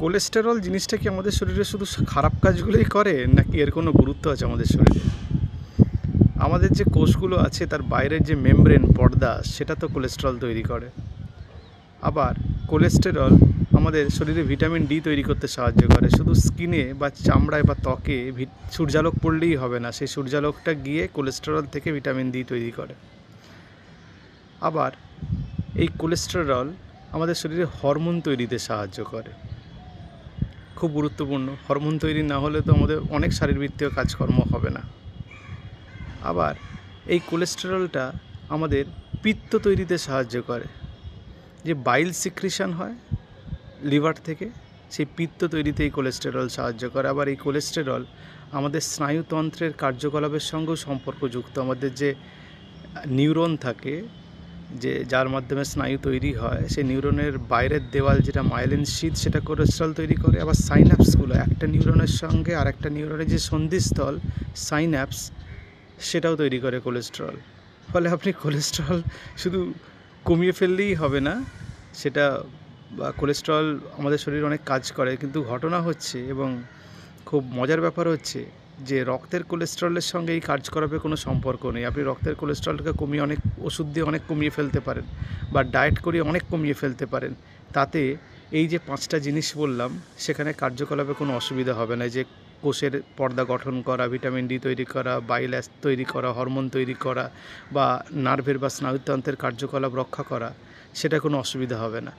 Cholesterol জিনিসটা কি আমাদের শরীরে শুধু খারাপ কাজগুলোই করে, নাকি এর কোনো গুরুত্ব আছে আমাদের শরীরে? আমাদের যে কোষগুলো আছে তার বাইরের যে মেমব্রেন পর্দা, সেটা তো কোলেস্টেরল তৈরি করে। আবার কোলেস্টেরল আমাদের শরীরে ভিটামিন ডি তৈরি করতে সাহায্য করে। শুধু স্কিনে বা চামড়ায় বা ত্বকে সূর্যালোক পড়লেই হবে না, সেই সূর্যালোকটা গিয়ে কোলেস্টেরল থেকে ভিটামিন ডি তৈরি করে। আবার এই কোলেস্টেরল আমাদের শরীরে হরমোন তৈরিতে সাহায্য করে, খুব গুরুত্বপূর্ণ। হরমোন তৈরি না হলে তো আমাদের অনেক শারীরবৃত্তীয় কাজকর্ম হবে না। আবার এই কোলেস্টেরলটা আমাদের পিত্ত তৈরিতে সাহায্য করে। যে বাইল সিক্রিশন হয় লিভার থেকে, সেই পিত্ত তৈরিতে এই কোলেস্টেরল সাহায্য করে। আবার এই কোলেস্টেরল আমাদের স্নায়ুতন্ত্রের কার্যকলাপের সঙ্গেও সম্পর্কযুক্ত। আমাদের যে নিউরন থাকে, যে যার মাধ্যমে স্নায়ু তৈরি হয়, সেই নিউরনের বাইরের দেওয়াল যেটা মাইলিন শীথ, সেটা কোলেস্টেরল তৈরি করে। আবার সাইন্যাপসগুলো, একটা নিউরনের সঙ্গে আর একটা নিউরনের যে সন্ধিস্থল সাইন্যাপস, সেটাও তৈরি করে কোলেস্টেরল। ফলে আপনি কোলেস্টেরল শুধু কমিয়ে ফেললেই হবে না, সেটা বা কোলেস্টেরল আমাদের শরীরে অনেক কাজ করে। কিন্তু ঘটনা হচ্ছে, এবং খুব মজার ব্যাপার হচ্ছে, যে রক্তের কোলেস্টেরলের সঙ্গে এই কার্যকলাপের কোনো সম্পর্ক নেই। আপনি রক্তের কোলেস্টেরলটাকে কমিয়ে অনেক ওষুধ দিয়ে অনেক কমিয়ে ফেলতে পারেন, বা ডায়েট করিয়ে অনেক কমিয়ে ফেলতে পারেন। তাতে এই যে 5টা জিনিস বললাম, সেখানে কার্যকলাপে কোনো অসুবিধা হবে না। যে কোষের পর্দা গঠন করা, ভিটামিন ডি তৈরি করা, বাইল অ্যাসিড তৈরি করা, হরমোন তৈরি করা, বা নার্ভের বা স্নায়ুতন্ত্রের কার্যকলাপ রক্ষা করা, সেটা কোনো অসুবিধা হবে না।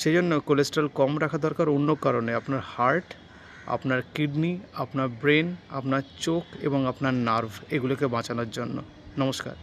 সেই জন্য কোলেস্টেরল কম রাখা দরকার অন্য কারণে। আপনার হার্ট, আপনার কিডনি, আপনার ব্রেন, আপনার চোখ এবং আপনার নার্ভ, এগুলোকে বাঁচানোর জন্য। নমস্কার।